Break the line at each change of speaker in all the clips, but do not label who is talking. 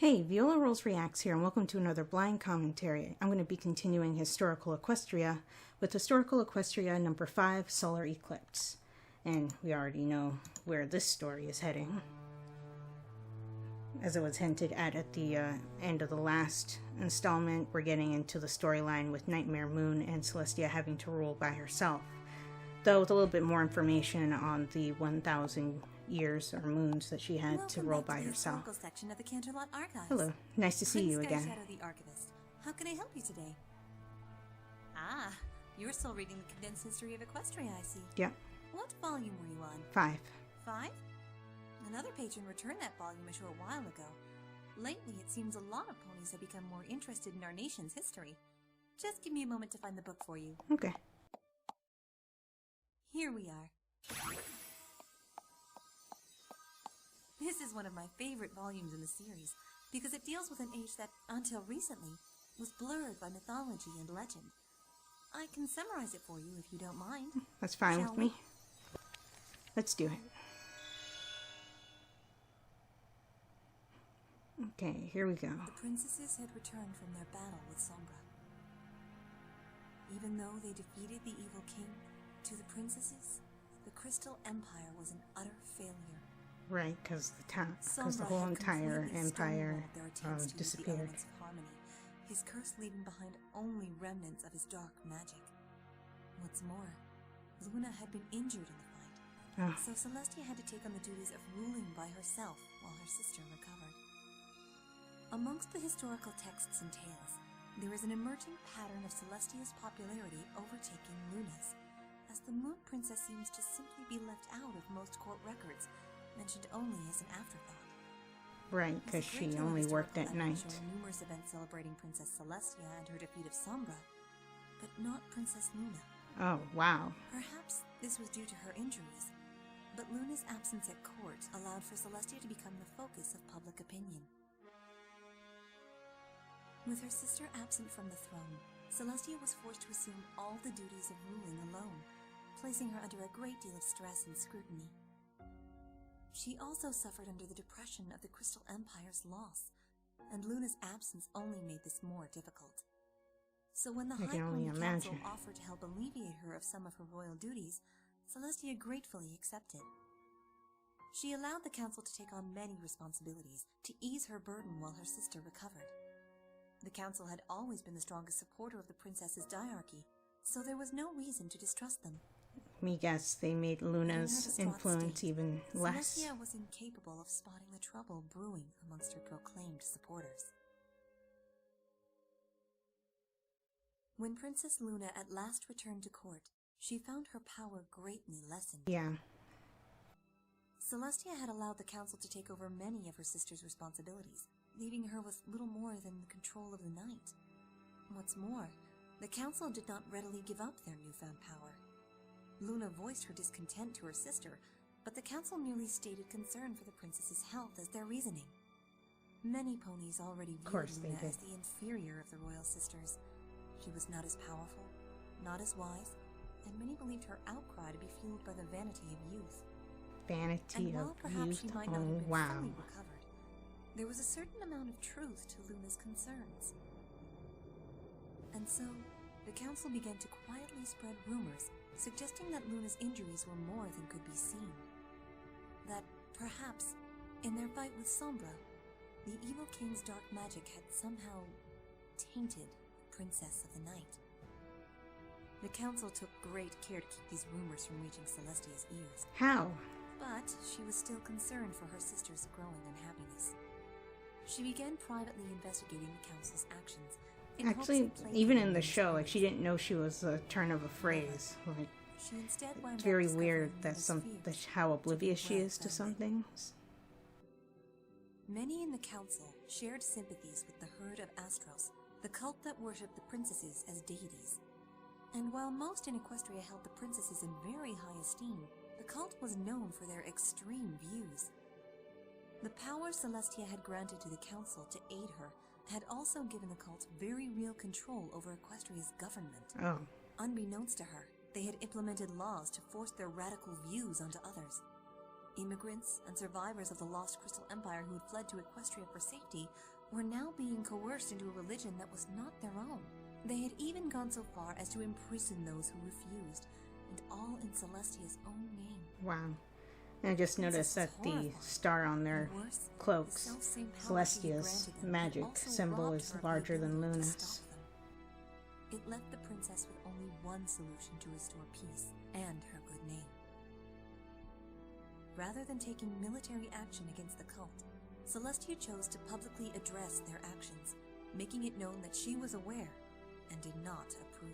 Hey, Viola Rolls Reacts here, and welcome to another blind commentary. I'm going to be continuing Historical Equestria with Historical Equestria number 5, Solar Eclipse. And we already know where this story is heading, as it was hinted at the end of the last installment. We're getting into the storyline with Nightmare Moon and Celestia having to rule by herself, though with a little bit more information on the 1,000 years or moons that she had to roll by herself.
Section of the Canterlot Archives.
Hello, nice to see you again.
Shadow the Archivist. How can I help you today? Ah, you're still reading the condensed history of Equestria, I see.
Yeah.
What volume were you on?
5.
5? Another patron returned that volume a short while ago. Lately, it seems a lot of ponies have become more interested in our nation's history. Just give me a moment to find the book for you.
Okay.
Here we are. This is one of my favorite volumes in the series, because it deals with an age that, until recently, was blurred by mythology and legend. I can summarize it for you if you don't mind.
That's fine with me. Let's do it. Okay, here we go.
The princesses had returned from their battle with Sombra. Even though they defeated the evil king, to the princesses, the Crystal Empire was an utter failure.
Right, because the whole entire empire disappeared.
His curse leaving behind only remnants of his dark magic. What's more, Luna had been injured in the fight, so Celestia had to take on the duties of ruling by herself while her sister recovered. Amongst the historical texts and tales, there is an emerging pattern of Celestia's popularity overtaking Luna's, as the Moon Princess seems to simply be left out of most court records, mentioned only as an afterthought.
Right, because she only worked at night.
Numerous events celebrating Princess Celestia and her defeat of Sombra, but not Princess Luna.
Oh, wow.
Perhaps this was due to her injuries, but Luna's absence at court allowed for Celestia to become the focus of public opinion. With her sister absent from the throne, Celestia was forced to assume all the duties of ruling alone, placing her under a great deal of stress and scrutiny. She also suffered under the depression of the Crystal Empire's loss, and Luna's absence only made this more difficult. So when the High Pony Council offered to help alleviate her of some of her royal duties, Celestia gratefully accepted. She allowed the council to take on many responsibilities to ease her burden while her sister recovered. The council had always been the strongest supporter of the princess's diarchy, so there was no reason to distrust them.
Me guess they made Luna's influence even less.
Celestia was incapable of spotting the trouble brewing amongst her proclaimed supporters. When Princess Luna at last returned to court, she found her power greatly lessened.
Yeah.
Celestia had allowed the council to take over many of her sister's responsibilities, leaving her with little more than the control of the night. What's more, the council did not readily give up their newfound power. Luna voiced her discontent to her sister, but the council merely stated concern for the princess's health as their reasoning. Many ponies already viewed Luna as the inferior of the royal sisters. She was not as powerful, not as wise, and many believed her outcry to be fueled by the vanity of youth.
Vanity of youth?
She might not have been fully recovered, there was a certain amount of truth to Luna's concerns. And so, the council began to quietly spread rumors suggesting that Luna's injuries were more than could be seen. That, perhaps, in their fight with Sombra, the evil king's dark magic had somehow tainted the Princess of the Night. The council took great care to keep these rumors from reaching Celestia's ears.
How?
But she was still concerned for her sister's growing unhappiness. She began privately investigating the council's actions.
Actually, even in the show, like, she didn't know she was a turn of a phrase. Like, it's very weird that how oblivious she is to some things.
Many in the council shared sympathies with the herd of Astros, the cult that worshipped the princesses as deities. And while most in Equestria held the princesses in very high esteem, the cult was known for their extreme views. The power Celestia had granted to the council to aid her had also given the cult very real control over Equestria's government.
Oh.
Unbeknownst to her, they had implemented laws to force their radical views onto others. Immigrants and survivors of the lost Crystal Empire who had fled to Equestria for safety were now being coerced into a religion that was not their own. They had even gone so far as to imprison those who refused, and all in Celestia's own name.
Wow. And I just noticed that the star on their cloaks, Celestia's magic symbol, is larger than Luna's.
It left the princess with only one solution to restore peace and her good name. Rather than taking military action against the cult, Celestia chose to publicly address their actions, making it known that she was aware and did not approve.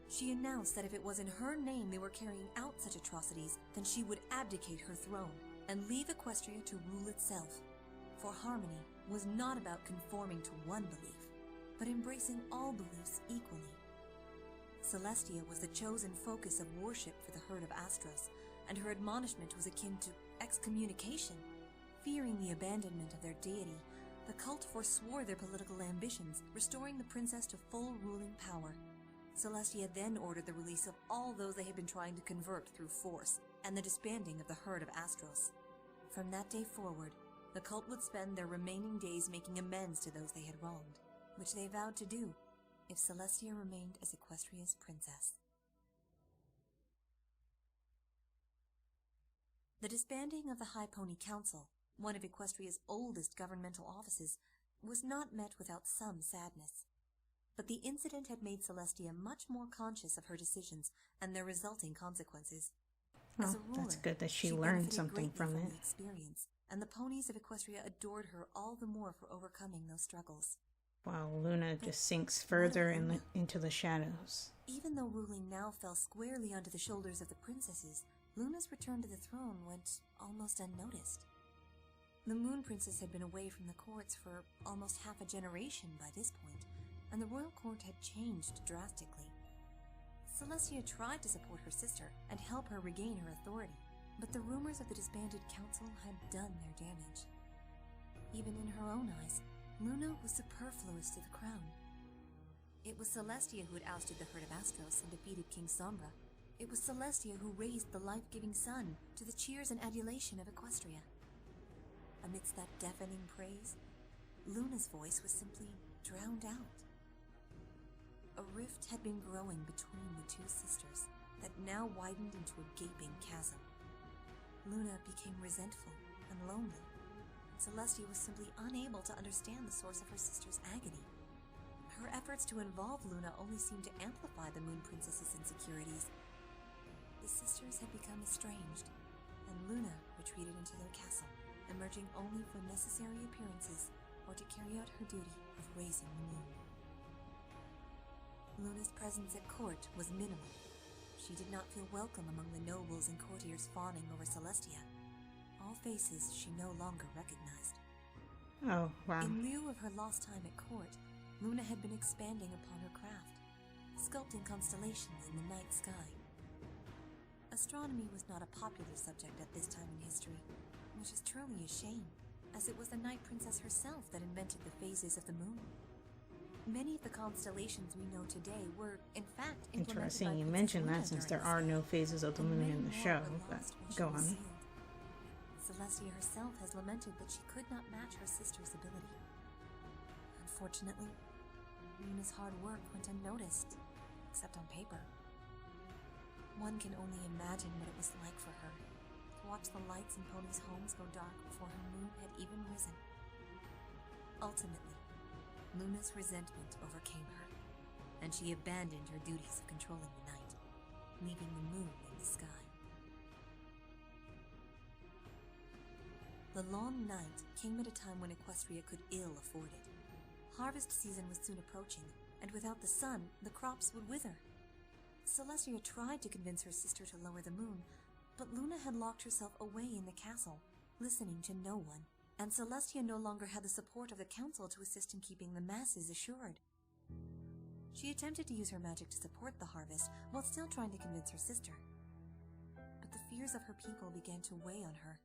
She announced that if it was in her name they were carrying out such atrocities, then she would abdicate her throne and leave Equestria to rule itself. For harmony was not about conforming to one belief, but embracing all beliefs equally. Celestia was the chosen focus of worship for the herd of Astros, and her admonishment was akin to excommunication. Fearing the abandonment of their deity, the cult forswore their political ambitions, restoring the princess to full ruling power. Celestia then ordered the release of all those they had been trying to convert through force, and the disbanding of the herd of Astros. From that day forward, the cult would spend their remaining days making amends to those they had wronged, which they vowed to do if Celestia remained as Equestria's princess. The disbanding of the High Pony Council, one of Equestria's oldest governmental offices, was not met without some sadness. But the incident had made Celestia much more conscious of her decisions and their resulting consequences. As a ruler,
that's good that she learned something from it.
The experience, and the ponies of Equestria adored her all the more for overcoming those struggles.
While Luna just sinks further into the shadows.
Even though ruling now fell squarely onto the shoulders of the princesses, Luna's return to the throne went almost unnoticed. The Moon Princess had been away from the courts for almost half a generation by this point, and the royal court had changed drastically. Celestia tried to support her sister and help her regain her authority, but the rumors of the disbanded council had done their damage. Even in her own eyes, Luna was superfluous to the crown. It was Celestia who had ousted the herd of Astros and defeated King Sombra. It was Celestia who raised the life-giving sun to the cheers and adulation of Equestria. Amidst that deafening praise, Luna's voice was simply drowned out. A rift had been growing between the two sisters that now widened into a gaping chasm. Luna became resentful and lonely. Celestia was simply unable to understand the source of her sister's agony. Her efforts to involve Luna only seemed to amplify the Moon Princess's insecurities. The sisters had become estranged, and Luna retreated into their castle, emerging only for necessary appearances or to carry out her duty of raising the moon. Luna's presence at court was minimal. She did not feel welcome among the nobles and courtiers fawning over Celestia, all faces she no longer recognized.
Oh, wow.
In lieu of her lost time at court, Luna had been expanding upon her craft, sculpting constellations in the night sky. Astronomy was not a popular subject at this time in history, which is truly a shame, as it was the Night Princess herself that invented the phases of the moon. Many of the constellations we know today were, in fact, implemented
Interesting
by
you
Princess
mention
Luna
that, since
during
there are
this
no
time.
phases of the moon in the show, but go on.
Celestia herself has lamented that she could not match her sister's ability. Unfortunately, Luna's hard work went unnoticed, except on paper. One can only imagine what it was like for her to watch the lights in Pony's homes go dark before her moon had even risen. Ultimately, Luna's resentment overcame her, and she abandoned her duties of controlling the night, leaving the moon in the sky. The long night came at a time when Equestria could ill afford it. Harvest season was soon approaching, and without the sun, the crops would wither. Celestia tried to convince her sister to lower the moon, but Luna had locked herself away in the castle, listening to no one, and Celestia no longer had the support of the council to assist in keeping the masses assured. She attempted to use her magic to support the harvest while still trying to convince her sister. But the fears of her people began to weigh on her,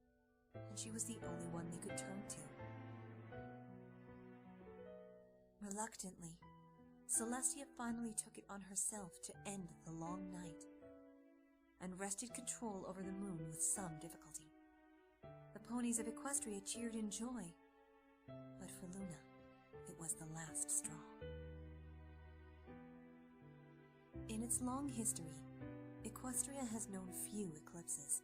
and she was the only one they could turn to. Reluctantly, Celestia finally took it on herself to end the long night, and wrested control over the moon with some difficulty. The ponies of Equestria cheered in joy, But for Luna, it was the last straw. In its long history, Equestria has known few eclipses,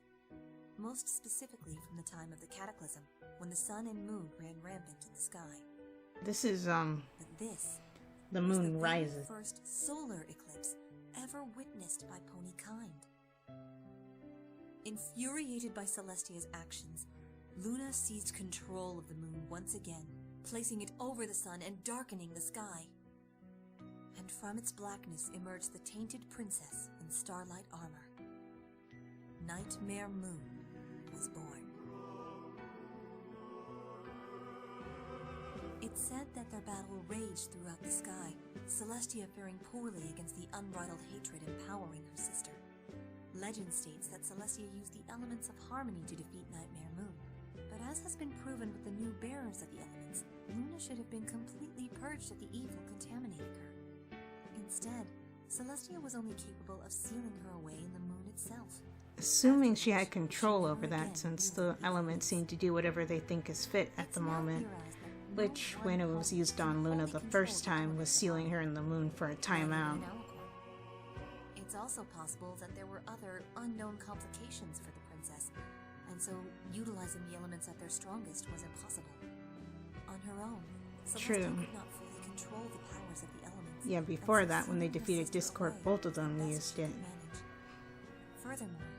most specifically from the time of the Cataclysm, when the sun and moon ran rampant in the sky.
This is,
But this
the
was
moon
the
rises.
very first solar eclipse ever witnessed by pony kind. Infuriated by Celestia's actions, Luna seized control of the moon once again, placing it over the sun and darkening the sky. And from its blackness emerged the tainted princess in starlight armor. Nightmare Moon was born. It's said that their battle raged throughout the sky, Celestia faring poorly against the unbridled hatred empowering her sister. Legend states that Celestia used the elements of harmony to defeat Nightmare Moon, but as has been proven with the new bearers of the elements, Luna should have been completely purged of the evil contaminating her. Instead, Celestia was only capable of sealing her away in the moon itself.
Assuming she had control over that, since the elements seem to do whatever they think is fit at the moment, which, when it was used on Luna the first time, was sealing her in the moon for a timeout.
It's also possible that there were other unknown complications for the princess, and so utilizing the elements at their strongest was impossible. On her own, Celestia could not fully control the powers of the elements.
Yeah, before that, when they defeated Discord, both of them used it.
Furthermore,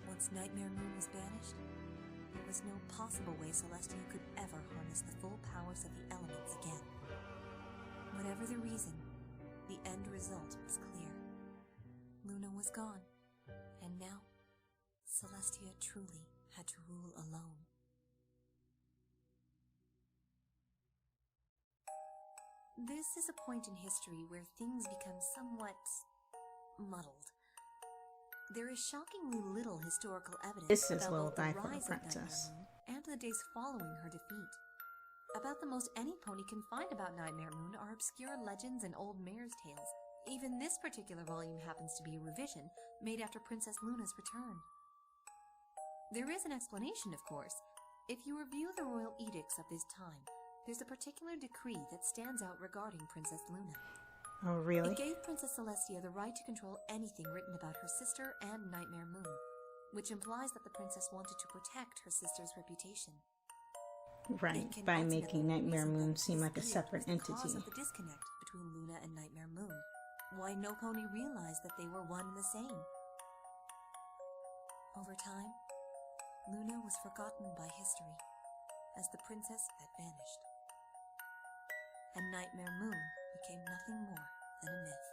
once Nightmare Moon was banished, there was no possible way Celestia could ever harness the full powers of the elements again. Whatever the reason, the end result was clear. Luna was gone, and now Celestia truly had to rule alone. This is a point in history where things become somewhat muddled. There is shockingly little historical evidence
This is
about both the
Lullaby for the
rise of
Princess.
Nightmare Moon and the days following her defeat. About the most any pony can find about Nightmare Moon are obscure legends and old mare's tales. Even this particular volume happens to be a revision made after Princess Luna's return. There is an explanation, of course. If you review the royal edicts of this time, there's a particular decree that stands out regarding Princess Luna.
Oh, really?
It gave Princess Celestia the right to control anything written about her sister and Nightmare Moon, which implies that the princess wanted to protect her sister's reputation.
Right, by making Nightmare Moon seem like a separate entity.
The cause of the disconnect between Luna and Nightmare Moon. Why no pony realized that they were one and the same. Over time, Luna was forgotten by history, as the princess had vanished. And Nightmare Moon became nothing more than a myth.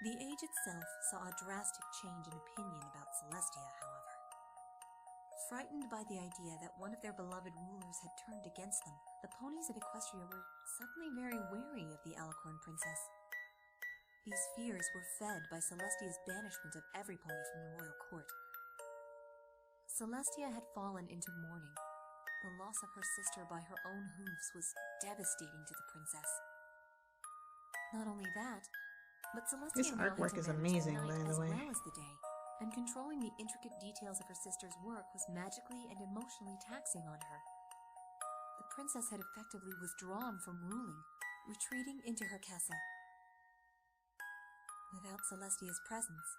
The age itself saw a drastic change in opinion about Celestia, however. Frightened by the idea that one of their beloved rulers had turned against them, the ponies of Equestria were suddenly very wary of the Alicorn princess. These fears were fed by Celestia's banishment of every pony from the royal court. Celestia had fallen into mourning. The loss of her sister by her own hooves was devastating to the princess. Not only that, but Celestia
This artwork is amazing, by the way.
as well as the day, and controlling the intricate details of her sister's work was magically and emotionally taxing on her. The princess had effectively withdrawn from ruling, retreating into her castle. Without Celestia's presence,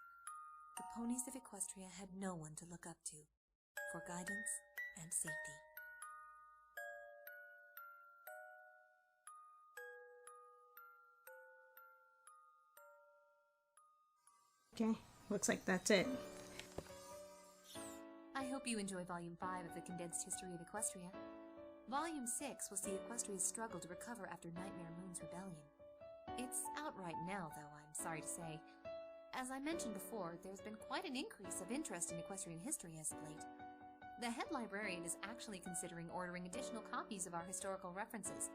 the ponies of Equestria had no one to look up to for guidance and safety.
Okay, looks like that's it.
I hope you enjoy Volume 5 of the Condensed History of Equestria. Volume 6 will see Equestria's struggle to recover after Nightmare Moon's rebellion. It's out right now, though, I'm sorry to say. As I mentioned before, there's been quite an increase of interest in equestrian history as of late. The head librarian is actually considering ordering additional copies of our historical references.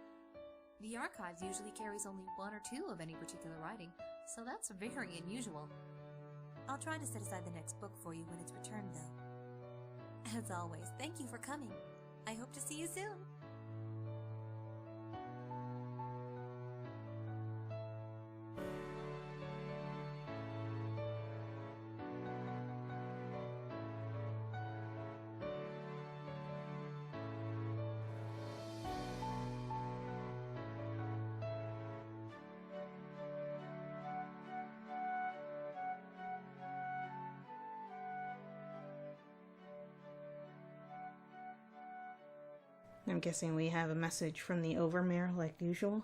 The archives usually carries only 1 or 2 of any particular writing, so that's very unusual. I'll try to set aside the next book for you when it's returned, though. As always, thank you for coming. I hope to see you soon.
I'm guessing we have a message from the Overmare like usual.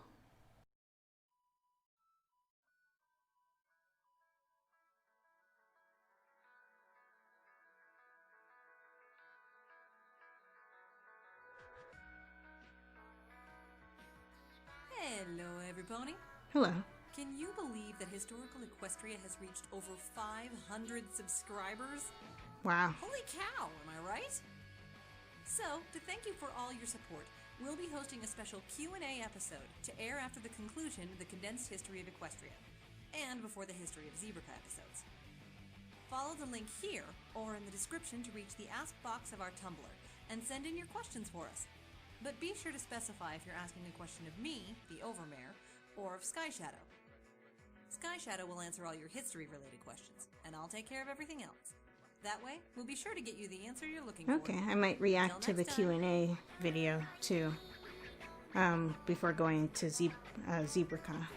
Hello, everybody.
Hello.
Can you believe that Historical Equestria has reached over 500 subscribers?
Wow.
Holy cow, am I right? So, to thank you for all your support, we'll be hosting a special Q&A episode to air after the conclusion of the condensed history of Equestria, and before the history of Zebraca episodes. Follow the link here, or in the description to reach the Ask box of our Tumblr, and send in your questions for us. But be sure to specify if you're asking a question of me, the Overmare, or of Sky Shadow. Sky Shadow will answer all your history-related questions, and I'll take care of everything else. That way, we'll be sure to get you the answer you're looking for.
Okay, I might react to the Q&A video too, before going to Zebraca.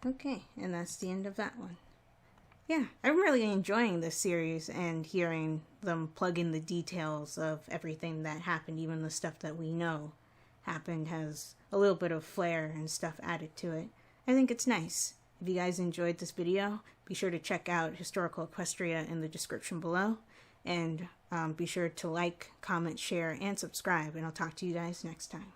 Okay, and that's the end of that one. Yeah, I'm really enjoying this series and hearing them plug in the details of everything that happened, even the stuff that we know happened has a little bit of flair and stuff added to it. I think it's nice. If you guys enjoyed this video, be sure to check out Historical Equestria in the description below, and be sure to like, comment, share, and subscribe, and I'll talk to you guys next time.